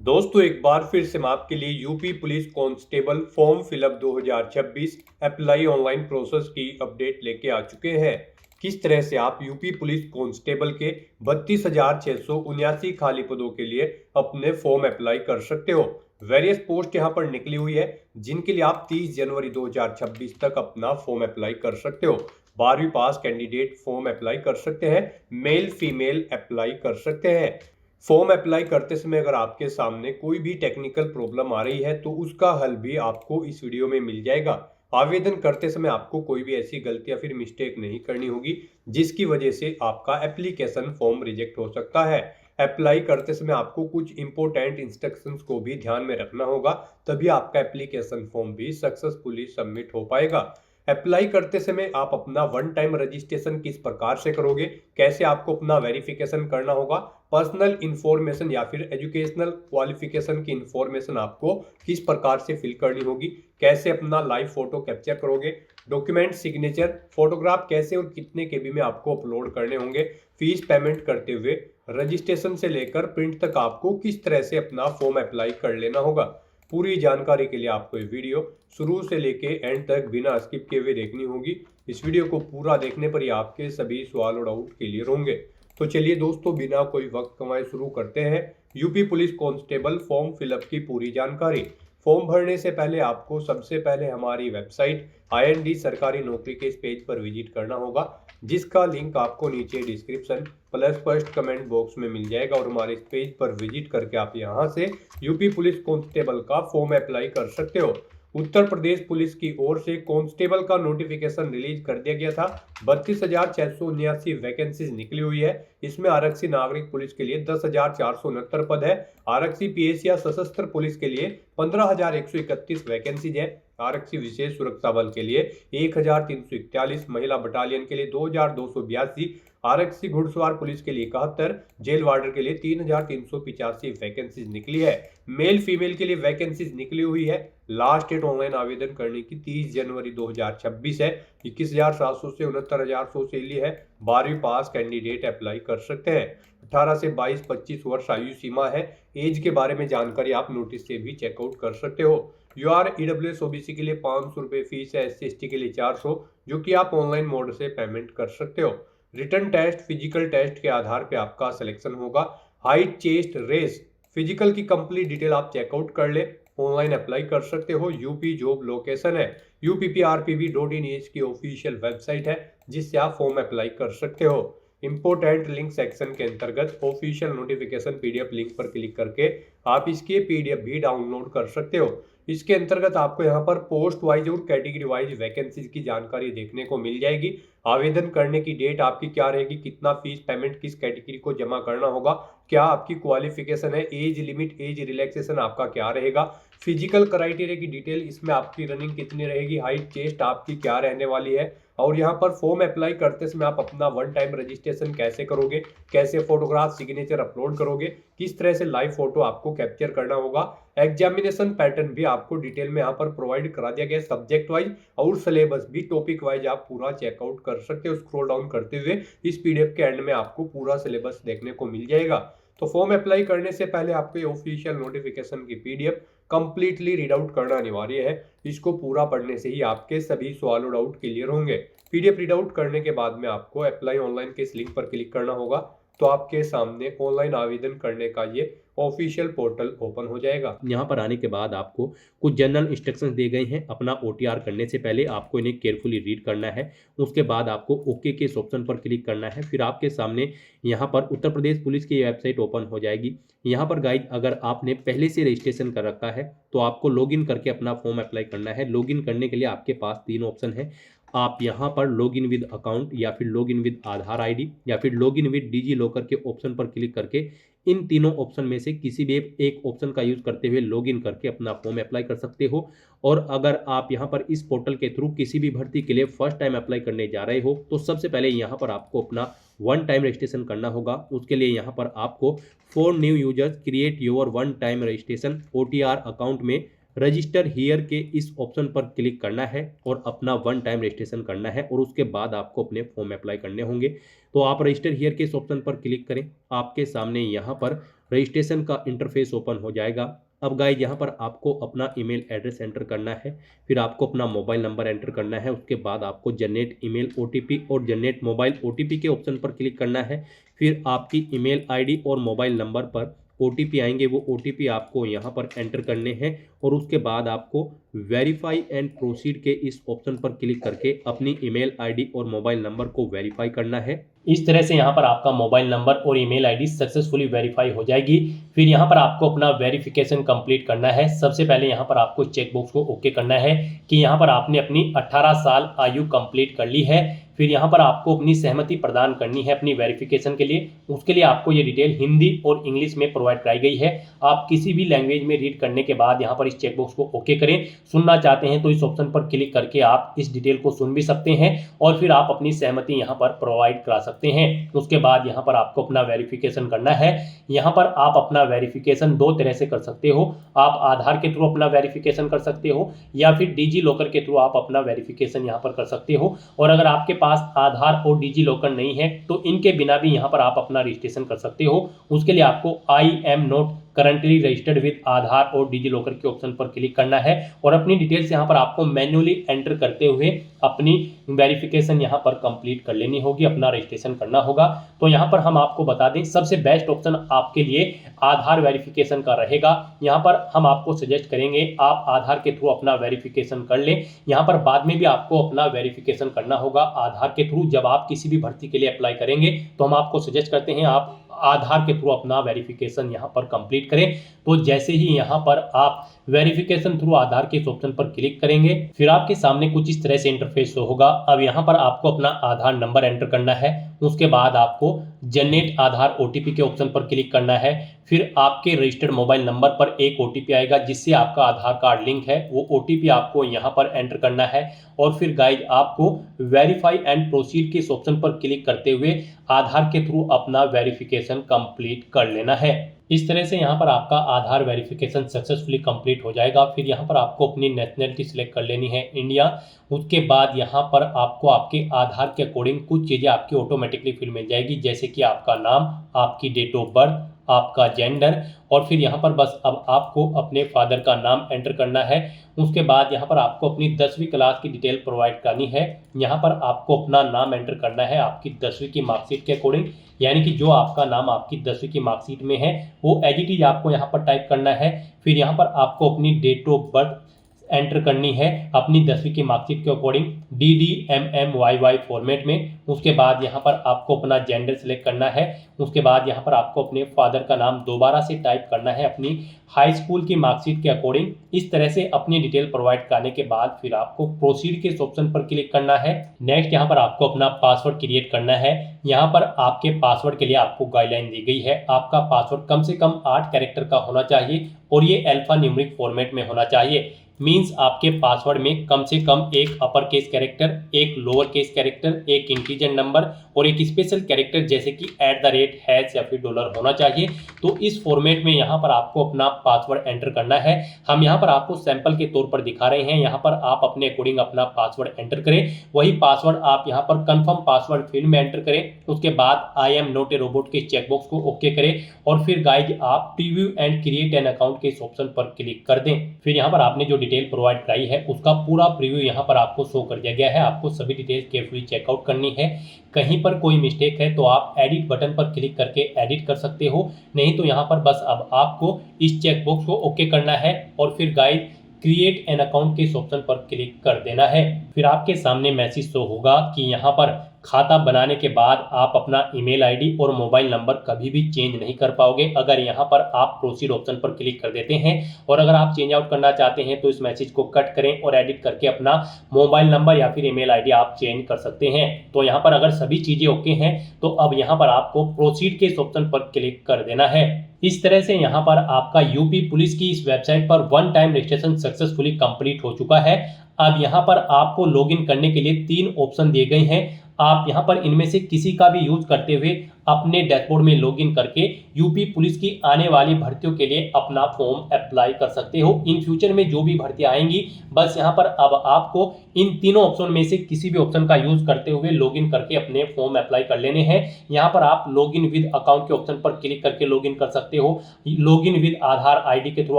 दोस्तों एक बार फिर से मैं आपके लिए UP police constable form fill up 2026 apply online process की अपडेट लेके आ चुके हैं। किस तरह से आप यूपी पुलिस कांस्टेबल के 32,679 खाली पदों के लिए अपने फॉर्म अप्लाई कर सकते हो। वेरियस पोस्ट यहां पर निकली हुई है जिनके लिए आप 30 जनवरी 2026 तक अपना फॉर्म अप्लाई कर सकते हो। 12वीं पास कैंडिडेट फॉर्म अप्लाई कर सकते हैं, मेल फीमेल अप्लाई कर सकते हैं। फॉर्म अप्लाई करते समय अगर आपके सामने कोई भी टेक्निकल प्रॉब्लम आ रही है तो उसका हल भी आपको इस वीडियो में मिल जाएगा। आवेदन करते समय आपको कोई भी ऐसी गलती या फिर मिस्टेक नहीं करनी होगी जिसकी वजह से आपका एप्लीकेशन फॉर्म रिजेक्ट हो सकता है। अप्लाई करते समय आपको कुछ इंपॉर्टेंट इंस्ट्रक्शंस को भी ध्यान में रखना होगा, तभी आपका एप्लीकेशन फॉर्म भी सक्सेसफुली सबमिट हो पाएगा। अप्लाई करते समय आप अपना वन टाइम रजिस्ट्रेशन किस प्रकार से करोगे, कैसे आपको अपना वेरिफिकेशन करना होगा, पर्सनल इंफॉर्मेशन या फिर एजुकेशनल क्वालिफिकेशन की इंफॉर्मेशन आपको किस प्रकार से फिल करनी होगी, कैसे अपना लाइव फोटो कैप्चर करोगे, डॉक्यूमेंट सिग्नेचर फोटोग्राफ कैसे और कितने केबी में आपको अपलोड करने होंगे, फीस पेमेंट करते हुए रजिस्ट्रेशन से लेकर प्रिंट तक आपको किस तरह से अपना फॉर्म अप्लाई कर लेना होगा। पूरी जानकारी के लिए आपको ये वीडियो शुरू से लेके एंड तक बिना स्किप किए हुए देखनी होगी। इस वीडियो को पूरा देखने पर ही आपके सभी सवाल और डाउट क्लियर होंगे। तो चलिए दोस्तों बिना कोई वक्त कमाए शुरू करते हैं UP police constable form fill up की पूरी जानकारी। फॉर्म भरने से पहले आपको सबसे पहले हमारी वेबसाइट IND सरकारी नौकरी के इस पेज पर विजिट करना होगा, जिसका लिंक आपको नीचे description plus first comment box में मिल जाएगा। और हमारे इस पेज पर विजिट करके आप यहां से यूपी पुलिस कांस्टेबल का फॉर्म अप्लाई कर सकते हो। उत्तर प्रदेश पुलिस की ओर से कांस्टेबल का नोटिफिकेशन रिलीज कर दिया गया था। 32,679 वैकेंसीज निकली हुई है। इसमें आरक्षी नागरिक पुलिस के लिए 10,469 पद है। आरक्षी PS या सशस्त्र पुलिस के लिए 15,131 वैकेंसीज है। आरक्षी विशेष सुरक्षा बल के लिए 1,341, महिला बटालियन के लिए 2,282, आरक्षी घुड़सवार पुलिस के लिए 71, जेल वार्डर के लिए 3,385 वैकेंसीज निकली है। मेल फीमेल के लिए वैकेंसीज निकली हुई है। लास्ट डेट ऑनलाइन आवेदन करने की 30 जनवरी 2026 है। 21,700 से 69,100 से ली है। 12वीं पास कैंडिडेट अप्लाई कर सकते हैं। 18 से 22-25 वर्ष आयु सीमा है। एज के बारे में जानकारी आप नोटिस से भी चेकआउट कर सकते हो। UR EWS OBC के लिए 500 रुपये फीस है। SC/ST के लिए 400, जो कि आप ऑनलाइन मोड से पेमेंट कर सकते हो। रिटन टेस्ट फिजिकल टेस्ट के आधार पे आपका सिलेक्शन होगा। हाइट चेस्ट रेस फिजिकल की कंप्लीट डिटेल आप चेकआउट कर ले, ऑनलाइन अप्लाई कर सकते हो। यूपी जॉब लोकेशन है UPPRPB.in की ऑफिशियल वेबसाइट है, जिससे आप फॉर्म अप्लाई कर सकते हो। इंपोर्टेंट लिंक सेक्शन के अंतर्गत ऑफिशियल नोटिफिकेशन PDF लिंक पर क्लिक करके आप इसके PDF भी डाउनलोड कर सकते हो। इसके अंतर्गत आपको यहाँ पर पोस्ट वाइज और कैटेगरी वाइज वैकेंसीज की जानकारी देखने को मिल जाएगी। आवेदन करने की डेट आपकी क्या रहेगी, कितना फीस पेमेंट किस कैटेगरी को जमा करना होगा, क्या आपकी क्वालिफिकेशन है, एज लिमिट एज रिलैक्सेशन आपका क्या रहेगा, फिजिकल क्राइटेरिया की डिटेल, इसमें आपकी रनिंग कितनी रहेगी, हाइट चेस्ट आपकी क्या रहने वाली है। और यहाँ पर फॉर्म अप्लाई करते समय आप अपना वन टाइम रजिस्ट्रेशन कैसे करोगे, कैसे फोटोग्राफ सिग्नेचर अपलोड करोगे, किस तरह से लाइव फोटो आपको कैप्चर करना होगा। एग्जामिनेशन पैटर्न भी आपको डिटेल में यहाँ पर प्रोवाइड करा दिया गया है, सब्जेक्ट वाइज और सिलेबस भी टॉपिक वाइज आप पूरा चेकआउट कर सकते हो। स्क्रॉल डाउन करते हुए इस PDF के एंड में आपको पूरा सिलेबस देखने को मिल जाएगा। तो फॉर्म अप्लाई करने से पहले आपको ऑफिशियल नोटिफिकेशन की PDF कंप्लीटली रीड आउट करना अनिवार्य है। इसको पूरा पढ़ने से ही आपके सभी सवाल और डाउट क्लियर होंगे। PDF रीड आउट करने के बाद में आपको अप्लाई ऑनलाइन के इस लिंक पर क्लिक करना होगा, तो आपके सामने ऑनलाइन आवेदन करने का ये ऑफिशियल पोर्टल ओपन हो जाएगा। यहाँ पर आने के बाद आपको कुछ जनरल इंस्ट्रक्शंस दिए गए हैं। अपना OTR करने से पहले आपको इन्हें केयरफुली रीड करना है। उसके बाद आपको ओके के इस ऑप्शन पर क्लिक करना है। फिर आपके सामने यहाँ पर उत्तर प्रदेश पुलिस की वेबसाइट ओपन हो जाएगी। यहाँ पर गाइज अगर आपने पहले से रजिस्ट्रेशन कर रखा है तो आपको लॉगिन करके अपना फॉर्म अप्लाई करना है। लॉगिन करने के लिए आपके पास 3 ऑप्शन है। आप यहाँ पर लॉगिन विद अकाउंट या फिर लॉगिन विद आधार ID या फिर लॉगिन विद डिजी लॉकर के ऑप्शन पर क्लिक करके इन तीनों ऑप्शन में से किसी भी एक ऑप्शन का यूज करते हुए लॉगिन करके अपना फॉर्म अप्लाई कर सकते हो। और अगर आप यहाँ पर इस पोर्टल के थ्रू किसी भी भर्ती के लिए फर्स्ट टाइम अप्लाई करने जा रहे हो तो सबसे पहले यहाँ पर आपको अपना वन टाइम रजिस्ट्रेशन करना होगा। उसके लिए यहाँ पर आपको for new users create your one time registration OTR account में रजिस्टर हियर के इस ऑप्शन पर क्लिक करना है और अपना वन टाइम रजिस्ट्रेशन करना है और उसके बाद आपको अपने फॉर्म अप्लाई करने होंगे। तो आप रजिस्टर हियर के इस ऑप्शन पर क्लिक करें। आपके सामने यहाँ पर रजिस्ट्रेशन का इंटरफेस ओपन हो जाएगा। अब गाइज यहाँ पर आपको अपना ईमेल एड्रेस एंटर करना है, फिर आपको अपना मोबाइल नंबर एंटर करना है। उसके बाद आपको जनरेट ईमेल ओटीपी और जनरेट मोबाइल ओटीपी के ऑप्शन पर क्लिक करना है। फिर आपकी ईमेल आईडी और मोबाइल नंबर पर ओटीपी आएंगे, वो ओटीपी आपको यहाँ पर एंटर करने हैं और उसके बाद आपको वेरीफाई एंड प्रोसीड के इस ऑप्शन पर क्लिक करके अपनी ईमेल आईडी और मोबाइल नंबर को वेरीफाई करना है। इस तरह से यहाँ पर आपका मोबाइल नंबर और ईमेल आईडी सक्सेसफुली वेरीफाई हो जाएगी। फिर यहाँ पर आपको अपना वेरिफिकेशन कंप्लीट करना है। सबसे पहले यहाँ पर आपको चेकबॉक्स को ओके करना है कि यहाँ पर आपने अपनी 18 साल आयु कंप्लीट कर ली है। फिर यहाँ पर आपको अपनी सहमति प्रदान करनी है अपनी वेरिफिकेशन के लिए। उसके लिए आपको ये डिटेल हिंदी और इंग्लिश में प्रोवाइड कराई गई है। आप किसी भी लैंग्वेज में रीड करने के बाद यहाँ पर इस चेकबॉक्स को ओके करें। सुनना चाहते हैं तो इस ऑप्शन पर क्लिक करके आप इस डिटेल को सुन भी सकते हैं और फिर आप अपनी सहमति यहाँ पर प्रोवाइड करा सकते हैं। उसके बाद यहाँ पर आपको अपना वेरिफिकेशन करना है। यहाँ पर आप अपना वेरिफिकेशन दो तरह से कर सकते हो। आप आधार के थ्रू अपना वेरिफिकेशन कर सकते हो या फिर डिजी लॉकर के थ्रू आप अपना वेरिफिकेशन यहाँ पर कर सकते हो। और अगर आपके पास आधार और डिजी लॉकर नहीं है तो इनके बिना भी यहाँ पर आप अपना रजिस्ट्रेशन कर सकते हो। उसके लिए आपको I am not currently registered with Aadhaar और डिजी लॉकर के ऑप्शन पर क्लिक करना है और अपनी डिटेल्स यहाँ पर आपको मैन्युअली एंटर करते हुए अपनी वेरिफिकेशन यहाँ पर कंप्लीट कर लेनी होगी, अपना रजिस्ट्रेशन करना होगा। तो यहाँ पर हम आपको बता दें सबसे बेस्ट ऑप्शन आपके लिए आधार वेरिफिकेशन का रहेगा। यहाँ पर हम आपको सजेस्ट करेंगे आप आधार के थ्रू अपना वेरिफिकेशन कर लें। यहाँ पर बाद में भी आपको अपना वेरिफिकेशन करना होगा आधार के थ्रू। जब आप किसी भी भर्ती के लिए अप्लाई करेंगे तो हम आपको सजेस्ट करते हैं आप आधार के थ्रू अपना वेरिफिकेशन यहाँ पर कंप्लीट करें। तो जैसे ही यहाँ पर आप वेरिफिकेशन थ्रू आधार के इस ऑप्शन पर क्लिक करेंगे फिर आपके सामने कुछ इस तरह से इंटरफेस होगा। अब यहाँ पर आपको अपना आधार नंबर एंटर करना है। उसके बाद आपको जनरेट आधार ओटीपी के ऑप्शन पर क्लिक करना है। फिर आपके रजिस्टर्ड मोबाइल नंबर पर एक ओटीपी आएगा जिससे आपका आधार कार्ड लिंक है, वो ओटीपी आपको यहाँ पर एंटर करना है। और फिर गाइज आपको वेरीफाई एंड प्रोसीड के इस ऑप्शन पर क्लिक करते हुए आधार के थ्रू अपना वेरिफिकेशन कंप्लीट कर लेना है। इस तरह से यहाँ पर आपका आधार वेरिफिकेशन सक्सेसफुली कंप्लीट हो जाएगा। फिर यहाँ पर आपको अपनी नेशनलिटी सिलेक्ट कर लेनी है इंडिया। उसके बाद यहाँ पर आपको आपके आधार के अकॉर्डिंग कुछ चीज़ें आपकी ऑटोमेटिकली फिल मिल जाएगी, जैसे कि आपका नाम, आपकी डेट ऑफ बर्थ, आपका जेंडर और फिर यहाँ पर बस अब आपको अपने फादर का नाम एंटर करना है। उसके बाद यहाँ पर आपको अपनी 10वीं क्लास की डिटेल प्रोवाइड करनी है। यहाँ पर आपको अपना नाम एंटर करना है आपकी 10वीं की मार्कशीट के अकॉर्डिंग, यानी कि जो आपका नाम आपकी 10वीं की मार्कशीट में है वो एज इट इज आपको यहाँ पर टाइप करना है। फिर यहाँ पर आपको अपनी डेट ऑफ बर्थ एंटर करनी है अपनी 10वीं की मार्कशीट के अकॉर्डिंग DDMMYY फॉर्मेट में। उसके बाद यहाँ पर आपको अपना जेंडर सिलेक्ट करना है। उसके बाद यहाँ पर आपको अपने फादर का नाम दोबारा से टाइप करना है अपनी हाई स्कूल की मार्कशीट के अकॉर्डिंग। इस तरह से अपनी डिटेल प्रोवाइड करने के बाद फिर आपको प्रोसीड के इस ऑप्शन पर क्लिक करना है। नेक्स्ट यहाँ पर आपको अपना पासवर्ड क्रिएट करना है। यहाँ पर आपके पासवर्ड के लिए आपको गाइडलाइन दी गई है। आपका पासवर्ड कम से कम 8 कैरेक्टर का होना चाहिए और ये अल्फा न्यूमेरिक फॉर्मेट में होना चाहिए। मीन्स आपके पासवर्ड में कम से कम एक अपर केस कैरेक्टर, एक लोअर केस कैरेक्टर, एक इंटीजर नंबर और एक स्पेशल कैरेक्टर जैसे कि @ या फिर डॉलर होना चाहिए। तो इस फॉर्मेट में यहाँ पर आपको अपना पासवर्ड एंटर करना है। हम यहाँ पर आपको सैंपल के तौर पर दिखा रहे हैं। यहाँ पर आप अपने अकॉर्डिंग अपना पासवर्ड एंटर करें। वही पासवर्ड आप यहाँ पर कंफर्म पासवर्ड फील्ड में एंटर करें। उसके बाद आई एम नॉट ए रोबोट के चेकबॉक्स को ओके करें और फिर गाइज आप preview and create an account के इस ऑप्शन पर क्लिक कर दें। फिर यहाँ पर आपने जो डिटेल प्रोवाइड कराई है उसका पूरा प्रीव्यू यहाँ पर आपको शो कर दिया गया है। आपको सभी डिटेल्स केयरफुली चेकआउट करनी है। कहीं पर कोई मिस्टेक है तो आप एडिट बटन पर क्लिक करके एडिट कर सकते हो, नहीं तो यहाँ पर बस अब आपको इस चेकबॉक्स को ओके करना है और फिर गाइड क्रिएट एन अकाउंट के इस ऑप्शन पर क्लिक कर देना है। फिर आपके सामने मैसेज शो होगा कि यहाँ पर खाता बनाने के बाद आप अपना ईमेल आईडी और मोबाइल नंबर कभी भी चेंज नहीं कर पाओगे अगर यहाँ पर आप प्रोसीड ऑप्शन पर क्लिक कर देते हैं। और अगर आप चेंज आउट करना चाहते हैं तो इस मैसेज को कट करें और एडिट करके अपना मोबाइल नंबर या फिर ईमेल आईडी आप चेंज कर सकते हैं। तो यहाँ पर अगर सभी चीज़ें ओके हैं तो अब यहाँ पर आपको प्रोसीड के इस ऑप्शन पर क्लिक कर देना है। इस तरह से यहाँ पर आपका यूपी पुलिस की इस वेबसाइट पर 1 टाइम रजिस्ट्रेशन सक्सेसफुली कंप्लीट हो चुका है। अब यहाँ पर आपको लॉगिन करने के लिए 3 ऑप्शन दिए गए हैं। आप यहाँ पर इनमें से किसी का भी यूज करते हुए अपने डैशबोर्ड में लॉगिन करके यूपी पुलिस की आने वाली भर्तियों के लिए अपना फॉर्म अप्लाई कर सकते हो। इन फ्यूचर में जो भी भर्तियां आएंगी, बस यहाँ पर अब आपको इन तीनों ऑप्शन में से किसी भी ऑप्शन का यूज करते हुए लॉगिन करके अपने फॉर्म अप्लाई कर लेने हैं। यहाँ पर आप लॉगिन विद अकाउंट के ऑप्शन पर क्लिक करके लॉगिन कर सकते हो। लॉगिन विद आधार आईडी के थ्रू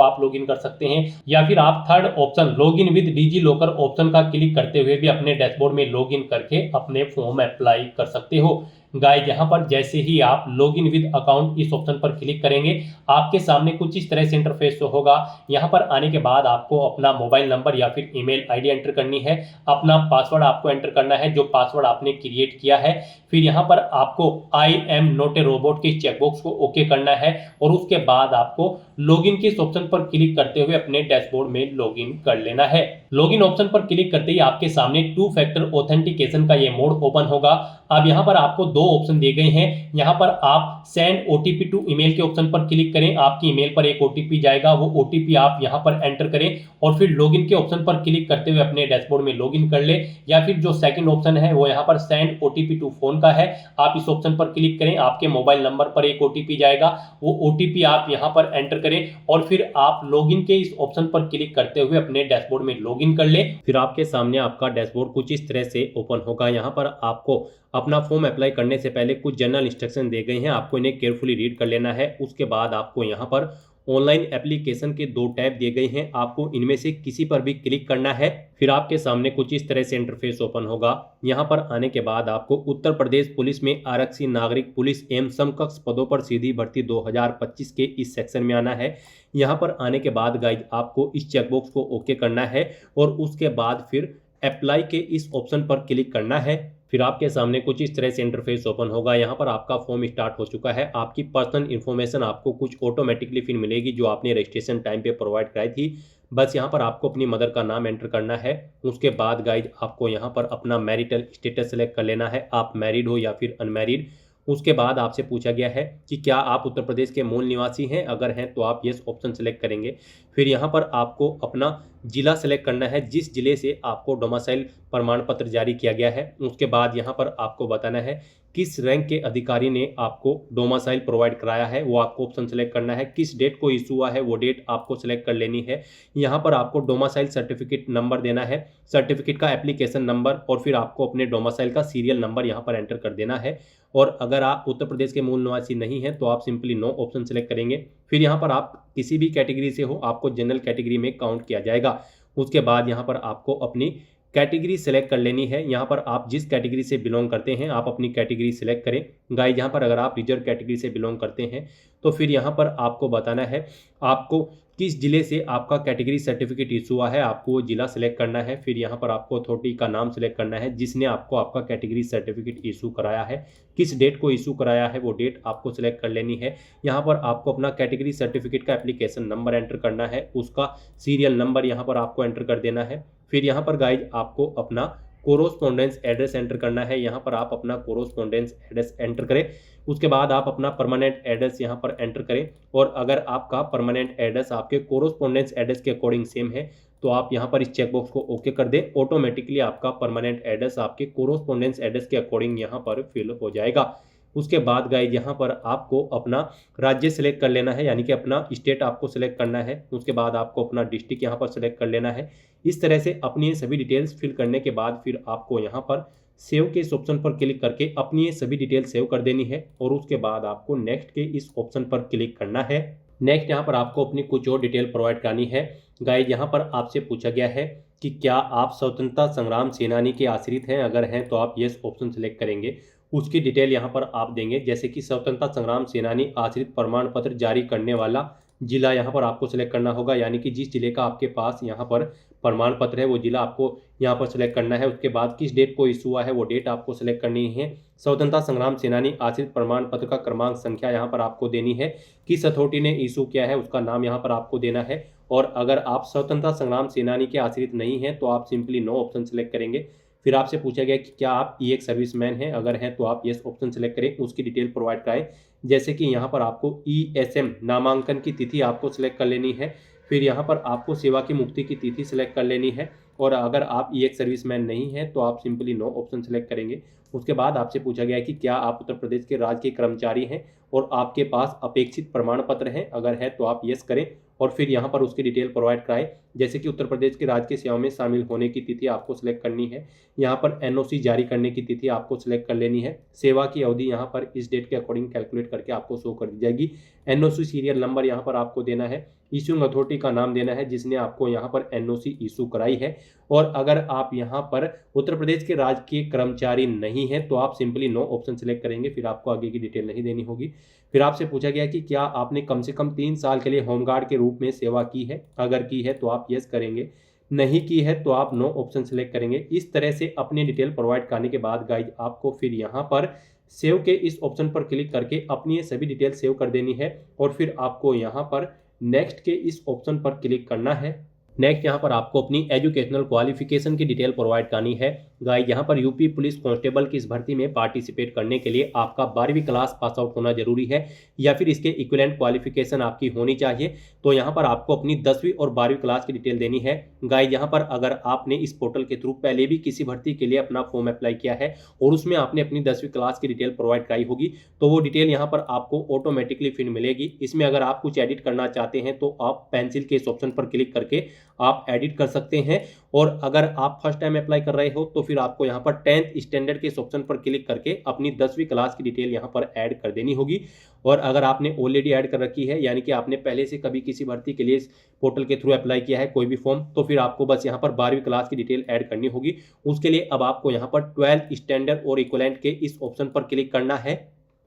आप लॉगिन कर सकते हैं, या फिर आप third option login with DigiLocker option का क्लिक करते हुए भी अपने डैशबोर्ड में लॉगिन करके अपने फॉर्म अप्लाई कर सकते हो। गाइस, यहाँ पर जैसे ही आप लॉगिन विद अकाउंट इस ऑप्शन पर क्लिक करेंगे, आपके सामने कुछ इस तरह से इंटरफेस होगा। यहाँ पर आने के बाद आपको अपना मोबाइल नंबर या फिर ईमेल आईडी एंटर करनी है, अपना पासवर्ड आपको एंटर करना है जो पासवर्ड आपने क्रिएट किया है। फिर यहाँ पर आपको I am not a robot के चेकबॉक्स को ओके करना है और उसके बाद आपको लॉगिन के इस ऑप्शन पर क्लिक करते हुए अपने डैशबोर्ड में लॉगिन कर लेना है। लॉगिन ऑप्शन पर क्लिक करते ही आपके सामने 2 फैक्टर ऑथेंटिकेशन का ये मोड ओपन होगा। अब यहाँ पर आपको 2 ऑप्शन दिए गए हैं। यहाँ पर आप सेंड ओटीपी टू ईमेल के ऑप्शन पर क्लिक करें, आपकी ईमेल पर एक ओटीपी जाएगा, वो ओटीपी आप यहाँ पर एंटर करें और फिर लॉगिन के ऑप्शन पर क्लिक करते हुए अपने डैशबोर्ड में लॉगिन कर ले। या फिर जो सेकंड ऑप्शन है वो यहाँ पर सेंड ओटीपी टू फोन का है, आप इस ऑप्शन पर क्लिक करें, आपके मोबाइल नंबर पर एक ओटीपी जाएगा, वो ओटीपी आप यहाँ पर एंटर करें और फिर आप लॉगिन के इस ऑप्शन पर क्लिक करते हुए अपने डैशबोर्ड में लॉगिन कर ले। फिर आपके सामने आपका डैशबोर्ड कुछ इस तरह से ओपन होगा। यहाँ पर आपको अपना फॉर्म अप्लाई करने से पहले कुछ जनरल इंस्ट्रक्शन दिए गए हैं, आपको इन्हें केयरफुली रीड कर लेना है। उसके बाद आपको यहाँ पर ऑनलाइन एप्लीकेशन के 2 टैब दिए गए हैं, आपको इनमें से किसी पर भी क्लिक करना है। फिर आपके सामने कुछ इस तरह से इंटरफेस ओपन होगा। यहाँ पर आने के बाद आपको उत्तर प्रदेश पुलिस में आरक्षी नागरिक पुलिस एवं समकक्ष पदों पर सीधी भर्ती 2025 के इस सेक्शन में आना है। यहाँ पर आने के बाद गाइज आपको इस चेकबॉक्स को ओके करना है और उसके बाद फिर अप्लाई के इस ऑप्शन पर क्लिक करना है। फिर आपके सामने कुछ इस तरह से इंटरफेस ओपन होगा। यहाँ पर आपका फॉर्म स्टार्ट हो चुका है। आपकी पर्सनल इन्फॉर्मेशन आपको कुछ ऑटोमेटिकली फिर मिलेगी जो आपने रजिस्ट्रेशन टाइम पे प्रोवाइड कराई थी। बस यहाँ पर आपको अपनी मदर का नाम एंटर करना है। उसके बाद गाइज आपको यहाँ पर अपना मैरिटल स्टेटस सेलेक्ट कर लेना है, आप मैरिड हो या फिर अनमैरिड। उसके बाद आपसे पूछा गया है कि क्या आप उत्तर प्रदेश के मूल निवासी हैं, अगर हैं तो आप यस ऑप्शन सेलेक्ट करेंगे। फिर यहाँ पर आपको अपना जिला सेलेक्ट करना है, जिस जिले से आपको डोमिसाइल प्रमाण पत्र जारी किया गया है। उसके बाद यहाँ पर आपको बताना है किस रैंक के अधिकारी ने आपको डोमिसाइल प्रोवाइड कराया है, वो आपको ऑप्शन सेलेक्ट करना है। किस डेट को इशू हुआ है वो डेट आपको सेलेक्ट कर लेनी है। यहाँ पर आपको डोमिसाइल सर्टिफिकेट नंबर देना है, सर्टिफिकेट का एप्लीकेशन नंबर और फिर आपको अपने डोमिसाइल का सीरियल नंबर यहाँ पर एंटर कर देना है। और अगर आप उत्तर प्रदेश के मूल निवासी नहीं हैं तो आप सिंपली नो ऑप्शन सेलेक्ट करेंगे। फिर यहाँ पर आप किसी भी कैटेगरी से हो, आपको जनरल कैटेगरी में काउंट किया जाएगा। उसके बाद यहाँ पर आपको अपनी कैटेगरी सेलेक्ट कर लेनी है। यहाँ पर आप जिस कैटेगरी से बिलोंग करते हैं आप अपनी कैटेगरी सेलेक्ट करें। गाइस, यहाँ पर अगर आप रिजर्व कैटेगरी से बिलोंग करते हैं तो फिर यहाँ पर आपको बताना है आपको किस जिले से आपका कैटेगरी सर्टिफिकेट इशू हुआ है, आपको वो जिला सेलेक्ट करना है। फिर यहाँ पर आपको अथॉरिटी का नाम सेलेक्ट करना है जिसने आपको आपका कैटेगरी सर्टिफिकेट इशू कराया है। किस डेट को इशू कराया है वो डेट आपको सेलेक्ट कर लेनी है। यहाँ पर आपको अपना कैटेगरी सर्टिफिकेट का एप्लीकेशन नंबर एंटर करना है, उसका सीरियल नंबर यहाँ पर आपको एंटर कर देना है। फिर यहाँ पर गाइज आपको अपना कोरोस्पोंडेंस एड्रेस एंटर करना है। यहाँ पर आप अपना कोरोस्पोंडेंस एड्रेस एंटर करें। उसके बाद आप अपना परमानेंट एड्रेस यहाँ पर एंटर करें और अगर आपका परमानेंट एड्रेस आपके कोरोस्पोंडेंस एड्रेस के अकॉर्डिंग सेम है तो आप यहाँ पर इस चेकबॉक्स को ओके कर दें। ऑटोमेटिकली आपका परमानेंट एड्रेस आपके कोरोस्पोंडेंस एड्रेस के अकॉर्डिंग यहाँ पर फिल हो जाएगा। उसके बाद गाइज यहाँ पर आपको अपना राज्य सेलेक्ट कर लेना है, यानी कि अपना स्टेट आपको सेलेक्ट करना है। उसके बाद आपको अपना डिस्ट्रिक्ट यहाँ पर सेलेक्ट कर लेना है। इस तरह से अपनी ये सभी डिटेल्स फिल करने के बाद फिर आपको यहाँ पर सेव के इस ऑप्शन पर क्लिक करके अपनी ये सभी डिटेल सेव कर देनी है और उसके बाद आपको नेक्स्ट के इस ऑप्शन पर क्लिक करना है। नेक्स्ट यहाँ पर आपको अपनी कुछ और डिटेल प्रोवाइड करनी है। गाइज, यहाँ पर आपसे पूछा गया है कि क्या आप स्वतंत्रता संग्राम सेनानी के आश्रित हैं, अगर हैं तो आप यस ऑप्शन सेलेक्ट करेंगे। उसकी डिटेल यहाँ पर आप देंगे, जैसे कि स्वतंत्रता संग्राम सेनानी आश्रित प्रमाण पत्र जारी करने वाला जिला यहाँ पर आपको सेलेक्ट करना होगा, यानी कि जिस जिले का आपके पास यहाँ पर प्रमाण पत्र है वो जिला आपको यहाँ पर सेलेक्ट करना है। उसके बाद किस डेट को इशू हुआ है वो डेट आपको सेलेक्ट करनी है। स्वतंत्रता संग्राम सेनानी आश्रित प्रमाण पत्र का क्रमांक संख्या यहाँ पर आपको देनी है। किस अथॉरिटी ने इशू किया है उसका नाम यहाँ पर आपको देना है। और अगर आप स्वतंत्रता संग्राम सेनानी के आश्रित नहीं हैं तो आप सिंपली नो ऑप्शन सेलेक्ट करेंगे। फिर आपसे पूछा गया कि क्या आप एक सर्विसमैन हैं, अगर हैं तो आप यस ऑप्शन सेलेक्ट करें। उसकी डिटेल प्रोवाइड कराएं, जैसे कि यहाँ पर आपको ESM नामांकन की तिथि आपको सिलेक्ट कर लेनी है। फिर यहाँ पर आपको सेवा की मुक्ति की तिथि सिलेक्ट कर लेनी है। और अगर आप ईएक्स सर्विसमैन नहीं हैं तो आप सिंपली नो ऑप्शन सेलेक्ट करेंगे। उसके बाद आपसे पूछा गया है कि क्या आप उत्तर प्रदेश के राज्य के कर्मचारी हैं और आपके पास अपेक्षित प्रमाण पत्र हैं, अगर है तो आप यस करें और फिर यहाँ पर उसकी डिटेल प्रोवाइड कराएं। जैसे कि उत्तर प्रदेश के राज्य की सेवाओं में शामिल होने की तिथि आपको सिलेक्ट करनी है, यहाँ पर एनओसी जारी करने की तिथि आपको सिलेक्ट कर लेनी है, सेवा की अवधि यहाँ पर इस डेट के अकॉर्डिंग कैलकुलेट करके आपको शो कर दी जाएगी, एनओसी सीरियल नंबर यहाँ पर आपको देना है, इशूइंग अथॉरिटी का नाम देना है जिसने आपको यहाँ पर एनओसी इशू कराई है। और अगर आप यहाँ पर उत्तर प्रदेश के राज्य के कर्मचारी नहीं हैं तो आप सिंपली नो ऑप्शन सेलेक्ट करेंगे, फिर आपको आगे की डिटेल नहीं देनी होगी। फिर आपसे पूछा गया कि क्या आपने कम से कम 3 साल के लिए होमगार्ड के रूप में सेवा की है, अगर की है तो आप यस करेंगे, नहीं की है तो आप नो ऑप्शन सेलेक्ट करेंगे। इस तरह से अपनी डिटेल प्रोवाइड करने के बाद गाइज आपको फिर यहाँ पर सेव के इस ऑप्शन पर क्लिक करके अपनी ये सभी डिटेल सेव कर देनी है और फिर आपको यहाँ पर नेक्स्ट के इस ऑप्शन पर क्लिक करना है। नेक्स्ट यहाँ पर आपको अपनी एजुकेशनल क्वालिफिकेशन की डिटेल प्रोवाइड करनी है। गाइस यहाँ पर यूपी पुलिस कांस्टेबल की इस भर्ती में पार्टिसिपेट करने के लिए आपका 12वीं क्लास पास आउट होना जरूरी है या फिर इसके इक्विवेलेंट क्वालिफिकेशन आपकी होनी चाहिए। तो यहाँ पर आपको अपनी 10वीं और 12वीं क्लास की डिटेल देनी है। गाइस यहाँ पर अगर आपने इस पोर्टल के थ्रू पहले भी किसी भर्ती के लिए अपना फॉर्म अप्लाई किया है और उसमें आपने अपनी 10वीं क्लास की डिटेल प्रोवाइड कराई होगी तो वो डिटेल यहाँ पर आपको ऑटोमेटिकली फिर मिलेगी। इसमें अगर आप कुछ एडिट करना चाहते हैं तो आप पेंसिल के इस ऑप्शन पर क्लिक करके आप एडिट कर सकते हैं। और अगर आप फर्स्ट टाइम अप्लाई कर रहे हो तो फिर आपको यहाँ पर 10th स्टैंडर्ड के इस ऑप्शन पर क्लिक करके अपनी 10वीं क्लास की डिटेल यहाँ पर ऐड कर देनी होगी। और अगर आपने ऑलरेडी ऐड कर रखी है यानी कि आपने पहले से कभी किसी भर्ती के लिए इस पोर्टल के थ्रू अप्लाई किया है कोई भी फॉर्म, तो फिर आपको बस यहाँ पर 12वीं क्लास की डिटेल ऐड करनी होगी। उसके लिए अब आपको यहाँ पर 12th स्टैंडर्ड और इक्विवेलेंट के इस ऑप्शन पर क्लिक करना है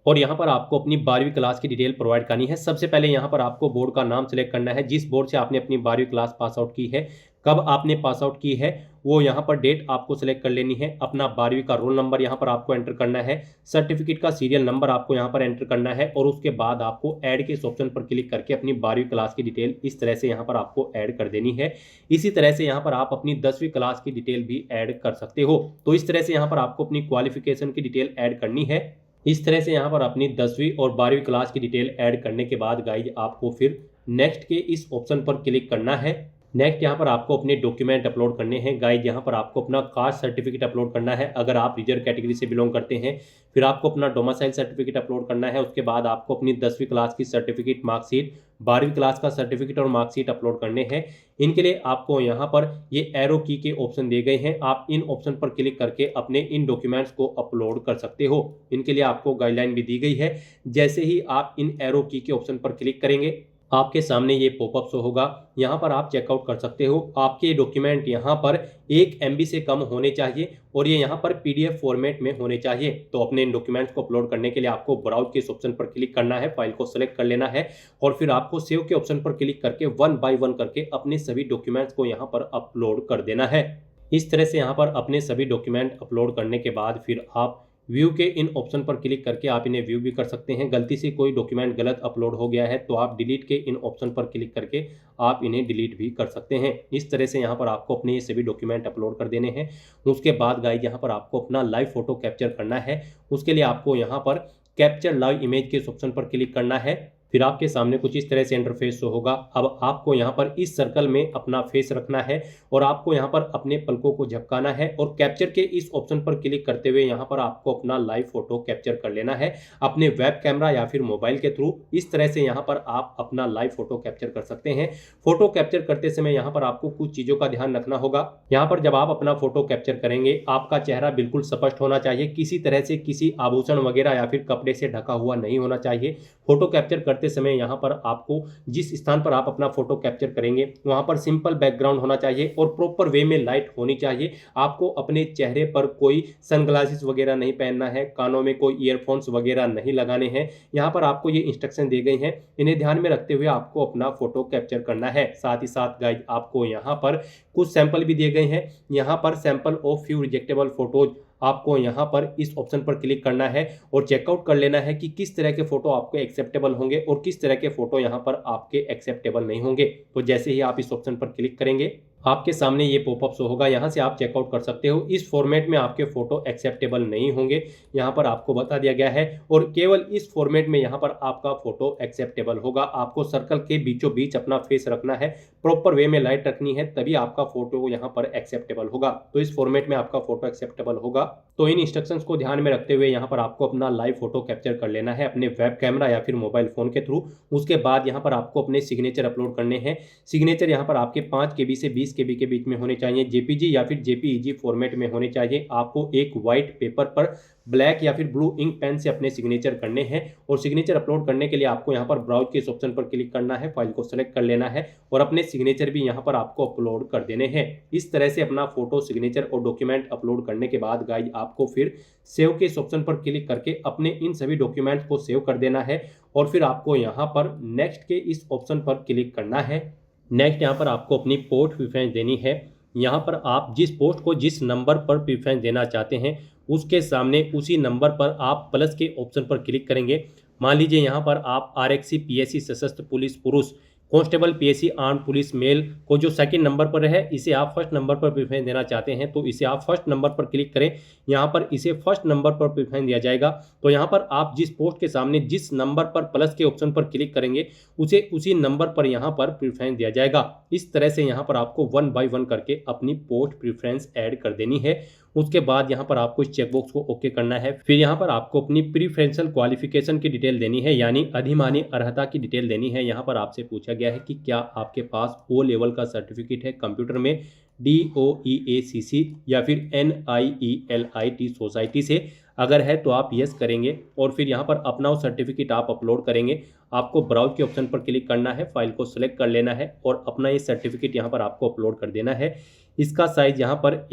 और यहाँ पर आपको अपनी 12वीं क्लास की डिटेल प्रोवाइड करनी है। सबसे पहले यहाँ पर आपको बोर्ड का नाम सेलेक्ट करना है, जिस बोर्ड से आपने अपनी 12वीं क्लास पास आउट की है, कब आपने पास आउट की है वो यहाँ पर डेट आपको सेलेक्ट कर लेनी है। अपना 12वीं का रोल नंबर यहाँ पर आपको एंटर करना है, सर्टिफिकेट का सीरियल नंबर आपको यहाँ पर एंटर करना है और उसके बाद आपको ऐड के इस ऑप्शन पर क्लिक करके अपनी 12वीं क्लास की डिटेल इस तरह से यहाँ पर आपको ऐड कर देनी है। इसी तरह से यहाँ पर आप अपनी 10वीं क्लास की डिटेल भी ऐड कर सकते हो। तो इस तरह से यहाँ पर आपको अपनी क्वालिफिकेशन की डिटेल ऐड करनी है। इस तरह से यहाँ पर अपनी 10वीं और 12वीं क्लास की डिटेल ऐड करने के बाद गाइज आपको फिर नेक्स्ट के इस ऑप्शन पर क्लिक करना है। नेक्स्ट यहाँ पर आपको अपने डॉक्यूमेंट अपलोड करने हैं। गाइज यहाँ पर आपको अपना कास्ट सर्टिफिकेट अपलोड करना है अगर आप रिजर्व कैटेगरी से बिलोंग करते हैं। फिर आपको अपना डोमिसाइल सर्टिफिकेट अपलोड करना है। उसके बाद आपको अपनी 10वीं क्लास की सर्टिफिकेट, मार्कशीट, 12वीं क्लास का सर्टिफिकेट और मार्कशीट अपलोड करने हैं। इनके लिए आपको यहाँ पर ये एरो की के ऑप्शन दिए गए हैं, आप इन ऑप्शन पर क्लिक करके अपने इन डॉक्यूमेंट्स को अपलोड कर सकते हो। इनके लिए आपको गाइडलाइन भी दी गई है। जैसे ही आप इन एरो की के ऑप्शन पर क्लिक करेंगे आपके सामने ये पॉपअप शो होगा, यहाँ पर आप चेकआउट कर सकते हो। आपके डॉक्यूमेंट यहाँ पर 1 MB से कम होने चाहिए और ये यहाँ पर PDF फॉर्मेट में होने चाहिए। तो अपने इन डॉक्यूमेंट्स को अपलोड करने के लिए आपको ब्राउज के इस ऑप्शन पर क्लिक करना है, फाइल को सेलेक्ट कर लेना है और फिर आपको सेव के ऑप्शन पर क्लिक करके 1 by 1 करके अपने सभी डॉक्यूमेंट्स को यहाँ पर अपलोड कर देना है। इस तरह से यहाँ पर अपने सभी डॉक्यूमेंट अपलोड करने के बाद फिर आप व्यू के इन ऑप्शन पर क्लिक करके आप इन्हें व्यू भी कर सकते हैं। गलती से कोई डॉक्यूमेंट गलत अपलोड हो गया है तो आप डिलीट के इन ऑप्शन पर क्लिक करके आप इन्हें डिलीट भी कर सकते हैं। इस तरह से यहाँ पर आपको अपने ये सभी डॉक्यूमेंट अपलोड कर देने हैं। उसके बाद गाइस यहाँ पर आपको अपना लाइव फोटो कैप्चर करना है। उसके लिए आपको यहाँ पर कैप्चर लाइव इमेज के इस ऑप्शन पर क्लिक करना है। फिर आपके सामने कुछ इस तरह से इंटरफेस शो होगा। अब आपको यहाँ पर इस सर्कल में अपना फेस रखना है और आपको यहाँ पर अपने पलकों को झपकाना है और कैप्चर के इस ऑप्शन पर क्लिक करते हुए यहाँ पर आपको अपना लाइव फोटो कैप्चर कर लेना है अपने वेब कैमरा या फिर मोबाइल के थ्रू। इस तरह से यहाँ पर आप अपना लाइव फोटो कैप्चर कर सकते हैं। फोटो कैप्चर करते समय यहाँ पर आपको कुछ चीज़ों का ध्यान रखना होगा। यहाँ पर जब आप अपना फोटो कैप्चर करेंगे आपका चेहरा बिल्कुल स्पष्ट होना चाहिए, किसी तरह से किसी आभूषण वगैरह या फिर कपड़े से ढका हुआ नहीं होना चाहिए। फोटो कैप्चर करते समय यहाँ पर आपको जिस स्थान पर आप अपना फोटो कैप्चर करेंगे वहां पर सिंपल बैकग्राउंड होना चाहिए और प्रॉपर वे में लाइट होनी चाहिए। आपको अपने चेहरे पर कोई सनग्लासेस वगैरह नहीं पहनना है, कानों में कोई ईयरफोन्स वगैरह नहीं लगाने हैं। यहाँ पर आपको ये इंस्ट्रक्शन दी गई हैं, इन्हें ध्यान में रखते हुए आपको अपना फोटो कैप्चर करना है। साथ ही साथ गाइज आपको यहाँ पर कुछ सैंपल भी दिए गए हैं। यहाँ पर सैंपल ऑफ फ्यू रिजेक्टेबल फोटोज आपको यहाँ पर इस ऑप्शन पर क्लिक करना है और चेकआउट कर लेना है कि किस तरह के फोटो आपके एक्सेप्टेबल होंगे और किस तरह के फोटो यहाँ पर आपके एक्सेप्टेबल नहीं होंगे। तो जैसे ही आप इस ऑप्शन पर क्लिक करेंगे आपके सामने ये पॉपअप शो होगा, यहाँ से आप चेकआउट कर सकते हो। इस फॉर्मेट में आपके फ़ोटो एक्सेप्टेबल नहीं होंगे, यहाँ पर आपको बता दिया गया है, और केवल इस फॉर्मेट में यहाँ पर आपका फ़ोटो एक्सेप्टेबल होगा। आपको सर्कल के बीचों बीच अपना फेस रखना है, प्रॉपर वे में लाइट रखनी है, तभी आपका फ़ोटो यहाँ पर एक्सेप्टेबल होगा। तो इस फॉर्मेट में आपका फ़ोटो एक्सेप्टेबल होगा। तो इन इंस्ट्रक्शंस को ध्यान में रखते हुए यहाँ पर आपको अपना लाइव फ़ोटो कैप्चर कर लेना है अपने वेब कैमरा या फिर मोबाइल फ़ोन के थ्रू। उसके बाद यहाँ पर आपको अपने सिग्नेचर अपलोड करने हैं। सिग्नेचर यहाँ पर आपके 5 KB से 20 KB के बीच में होने चाहिए, जेपीजी या फिर जेपीईजी फॉर्मेट में होने चाहिए। आपको एक वाइट पेपर पर ब्लैक या फिर ब्लू इंक पेन से अपने सिग्नेचर करने हैं, और सिग्नेचर अपलोड करने के लिए आपको यहाँ पर ब्राउज के इस ऑप्शन पर क्लिक करना है, फाइल को सेलेक्ट कर लेना है और अपने सिग्नेचर भी यहाँ पर आपको अपलोड कर देने हैं। इस तरह से अपना फोटो, सिग्नेचर और डॉक्यूमेंट अपलोड करने के बाद गाइज आपको फिर सेव के इस ऑप्शन पर क्लिक करके अपने इन सभी डॉक्यूमेंट्स को सेव कर देना है, और फिर आपको यहाँ पर नेक्स्ट के इस ऑप्शन पर क्लिक करना है। नेक्स्ट यहाँ पर आपको अपनी पोस्ट प्रेफरेंस देनी है। यहाँ पर आप जिस पोस्ट को जिस नंबर पर प्रेफरेंस देना चाहते हैं उसके सामने उसी नंबर पर आप प्लस के ऑप्शन पर क्लिक करेंगे। मान लीजिए यहाँ पर आप आरएक्सी पीएससी सशस्त्र पुलिस पुरुष, constable PSC arm police male को जो सेकंड नंबर पर है इसे आप फर्स्ट नंबर पर प्रेफरेंस देना चाहते हैं, तो इसे आप फर्स्ट नंबर पर क्लिक करें। यहाँ पर इसे फर्स्ट नंबर पर प्रेफरेंस दिया जाएगा। तो यहाँ पर आप जिस पोस्ट के सामने जिस नंबर पर प्लस के ऑप्शन पर क्लिक करेंगे उसे उसी नंबर पर यहाँ पर प्रेफरेंस दिया जाएगा। इस तरह से यहाँ पर आपको 1 बाय 1 करके अपनी पोस्ट प्रेफरेंस ऐड कर देनी है। उसके बाद यहाँ पर आपको इस चेकबॉक्स को ओके करना है। फिर यहाँ पर आपको अपनी प्रीफरेंशियल क्वालिफिकेशन की डिटेल देनी है, यानी अधिमानी अर्हता की डिटेल देनी है। यहाँ पर आपसे पूछा गया है कि क्या आपके पास ओ लेवल का सर्टिफिकेट है कंप्यूटर में, DOEACC या फिर NIELIT सोसाइटी से। अगर है तो आप यस करेंगे, और फिर यहाँ पर अपना वो सर्टिफिकेट आप अपलोड करेंगे। आपको ब्राउज के ऑप्शन पर क्लिक करना है, फाइल को सिलेक्ट कर लेना है और अपना ये सर्टिफिकेट यहाँ पर आपको अपलोड कर देना है। इसका साइज यहाँ पर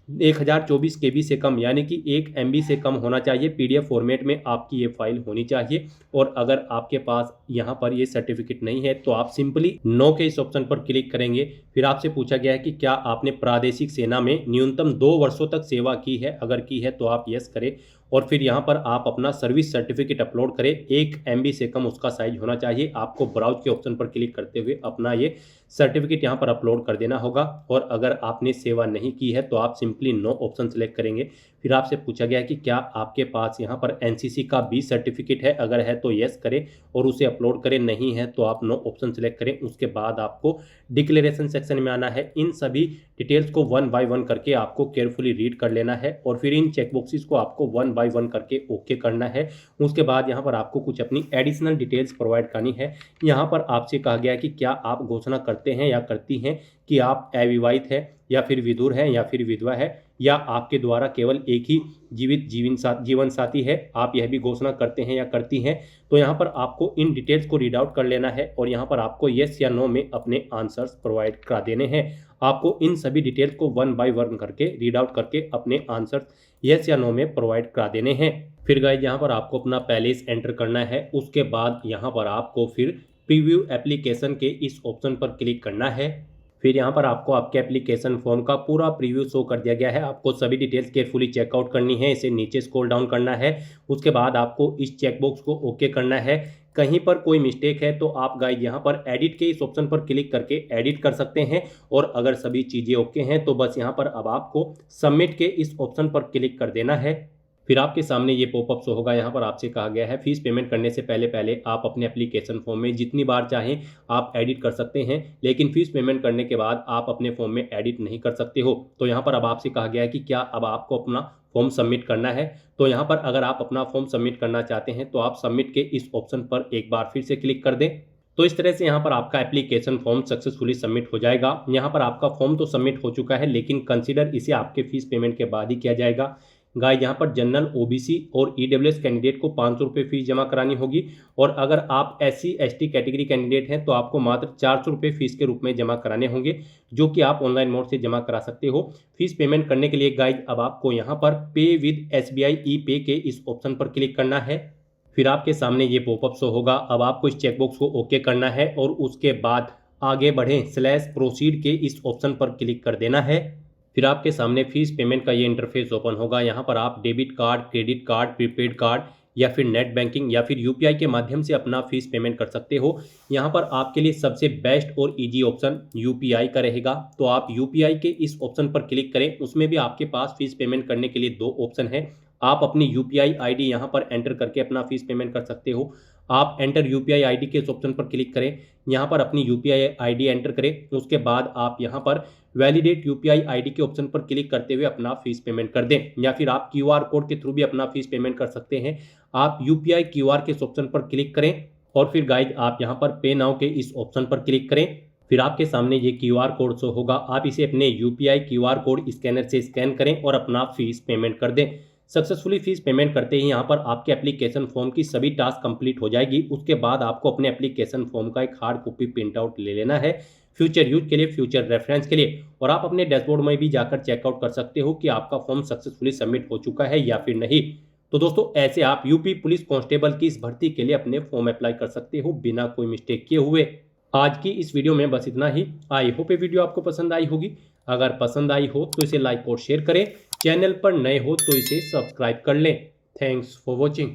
1024 KB से कम, यानी कि 1 MB से कम होना चाहिए। PDF फॉर्मेट में आपकी ये फाइल होनी चाहिए। और अगर आपके पास यहाँ पर ये सर्टिफिकेट नहीं है तो आप सिंपली नो के इस ऑप्शन पर क्लिक करेंगे। फिर आपसे पूछा गया है कि क्या आपने प्रादेशिक सेना में न्यूनतम 2 वर्षों तक सेवा की है, अगर की है तो आप यस करें। और फिर यहाँ पर आप अपना सर्विस सर्टिफिकेट अपलोड करें, 1 MB से कम उसका साइज होना चाहिए। आपको ब्राउज के ऑप्शन पर क्लिक करते हुए अपना ये सर्टिफिकेट यहाँ पर अपलोड कर देना होगा। और अगर आपने सेवा नहीं की है तो आप सिंपली नो ऑप्शन सेलेक्ट करेंगे। फिर आपसे पूछा गया है कि क्या आपके पास यहाँ पर NCC का B सर्टिफिकेट है, अगर है तो यस करें और उसे अपलोड करें, नहीं है तो आप नो ऑप्शन सेलेक्ट करें। उसके बाद आपको डिक्लेरेशन सेक्शन में आना है। इन सभी डिटेल्स को 1 बाय 1 करके आपको केयरफुली रीड कर लेना है, और फिर इन चेकबॉक्सेस को आपको 1 बाय 1 करके ओके करना है। उसके बाद यहाँ पर आपको कुछ अपनी एडिशनल डिटेल्स प्रोवाइड करनी है। यहाँ पर आपसे कहा गया है कि क्या आप घोषणा करते हैं या करती हैं कि आप अविवाहित है या फिर विधुर है या फिर विधवा है, या आपके द्वारा केवल एक ही जीवित जीवन साथी है, आप यह भी घोषणा करते हैं या करती हैं। तो यहाँ पर आपको इन डिटेल्स को रीड आउट कर लेना है, और यहाँ पर आपको येस या नो में अपने आंसर्स प्रोवाइड करा देने हैं। आपको इन सभी डिटेल्स को 1 बाय 1 करके रीड आउट करके अपने आंसर्स येस या नो में प्रोवाइड करा देने हैं। फिर गाइस यहाँ पर आपको अपना पैलेस एंटर करना है। उसके बाद यहाँ पर आपको फिर प्रीव्यू एप्लीकेशन के इस ऑप्शन पर क्लिक करना है। फिर यहाँ पर आपको आपके एप्लीकेशन फॉर्म का पूरा प्रीव्यू शो कर दिया गया है। आपको सभी डिटेल्स केयरफुली चेकआउट करनी है, इसे नीचे स्क्रॉल डाउन करना है। उसके बाद आपको इस चेकबॉक्स को ओके करना है। कहीं पर कोई मिस्टेक है तो आप गाइस यहाँ पर एडिट के इस ऑप्शन पर क्लिक करके एडिट कर सकते हैं, और अगर सभी चीज़ें ओके हैं तो बस यहाँ पर अब आपको सबमिट के इस ऑप्शन पर क्लिक कर देना है। फिर आपके सामने ये पॉपअप शो होगा। यहाँ पर आपसे कहा गया है फीस पेमेंट करने से पहले आप अपने एप्लीकेशन फॉर्म में जितनी बार चाहें आप एडिट कर सकते हैं, लेकिन फीस पेमेंट करने के बाद आप अपने फॉर्म में एडिट नहीं कर सकते हो। तो यहाँ पर अब आपसे कहा गया है कि क्या अब आपको अपना फॉर्म सबमिट करना है। तो यहाँ पर अगर आप अपना फॉर्म सबमिट करना चाहते हैं तो आप सबमिट के इस ऑप्शन पर एक बार फिर से क्लिक कर दें। तो इस तरह से यहाँ पर आपका एप्लीकेशन फॉर्म सक्सेसफुली सबमिट हो जाएगा। यहाँ पर आपका फॉर्म तो सबमिट हो चुका है, लेकिन कंसीडर इसे आपके फीस पेमेंट के बाद ही किया जाएगा। गाइस यहाँ पर जनरल, OBC और EWS कैंडिडेट को 500 रुपये फीस जमा करानी होगी, और अगर आप SC ST कैटेगरी कैंडिडेट हैं तो आपको मात्र 400 रुपये फीस के रूप में जमा कराने होंगे, जो कि आप ऑनलाइन मोड से जमा करा सकते हो। फीस पेमेंट करने के लिए गाइस अब आपको यहाँ पर पे विद SBI E-पे के इस ऑप्शन पर क्लिक करना है। फिर आपके सामने ये पॉपअप शो होगा। अब आपको इस चेकबॉक्स को ओके करना है, और उसके बाद आगे बढ़ें /प्रोसीड के इस ऑप्शन पर क्लिक कर देना है। फिर आपके सामने फीस पेमेंट का ये इंटरफेस ओपन होगा। यहाँ पर आप debit card, credit card, prepaid card या फिर नेट बैंकिंग या फिर यूपीआई के माध्यम से अपना फीस पेमेंट कर सकते हो। यहाँ पर आपके लिए सबसे बेस्ट और इजी ऑप्शन यूपीआई का रहेगा। तो आप यूपीआई के इस ऑप्शन पर क्लिक करें। उसमें भी आपके पास फीस पेमेंट करने के लिए दो ऑप्शन है। आप अपनी यूपीआई आईडी यहाँ पर एंटर करके अपना फीस पेमेंट कर सकते हो। आप एंटर यूपीआई आईडी के इस ऑप्शन पर क्लिक करें। यहाँ पर अपनी यूपीआई आईडी एंटर करें। उसके बाद आप यहाँ पर वैलिडेट यूपीआई आईडी के ऑप्शन पर क्लिक करते हुए अपना फीस पेमेंट कर दें, या फिर आप क्यूआर कोड के थ्रू भी अपना फीस पेमेंट कर सकते हैं। आप यूपीआई क्यूआर के इस ऑप्शन पर क्लिक करें और फिर गाइज आप यहाँ पर पे नाउ के इस ऑप्शन पर क्लिक करें। फिर आपके सामने ये क्यूआर कोड शो होगा। आप इसे अपने यूपीआई क्यूआर कोड स्कैनर से स्कैन करें और अपना फीस पेमेंट कर दें। सक्सेसफुली फीस पेमेंट करते ही यहाँ पर आपके एप्लीकेशन फॉर्म की सभी टास्क कंप्लीट हो जाएगी। उसके बाद आपको अपने एप्लीकेशन फॉर्म का एक हार्ड कॉपी प्रिंट आउट ले लेना है फ्यूचर यूज के लिए, फ्यूचर रेफरेंस के लिए, और आप अपने डैशबोर्ड में भी जाकर चेकआउट कर सकते हो कि आपका फॉर्म सक्सेसफुली सबमिट हो चुका है या फिर नहीं। तो दोस्तों ऐसे आप यूपी पुलिस कांस्टेबल की इस भर्ती के लिए अपने फॉर्म अप्लाई कर सकते हो बिना कोई मिस्टेक किए हुए। आज की इस वीडियो में बस इतना ही। आई होप ये वीडियो आपको पसंद आई होगी। अगर पसंद आई हो तो इसे लाइक और शेयर करें। चैनल पर नए हो तो इसे सब्सक्राइब कर लें। Thanks for watching.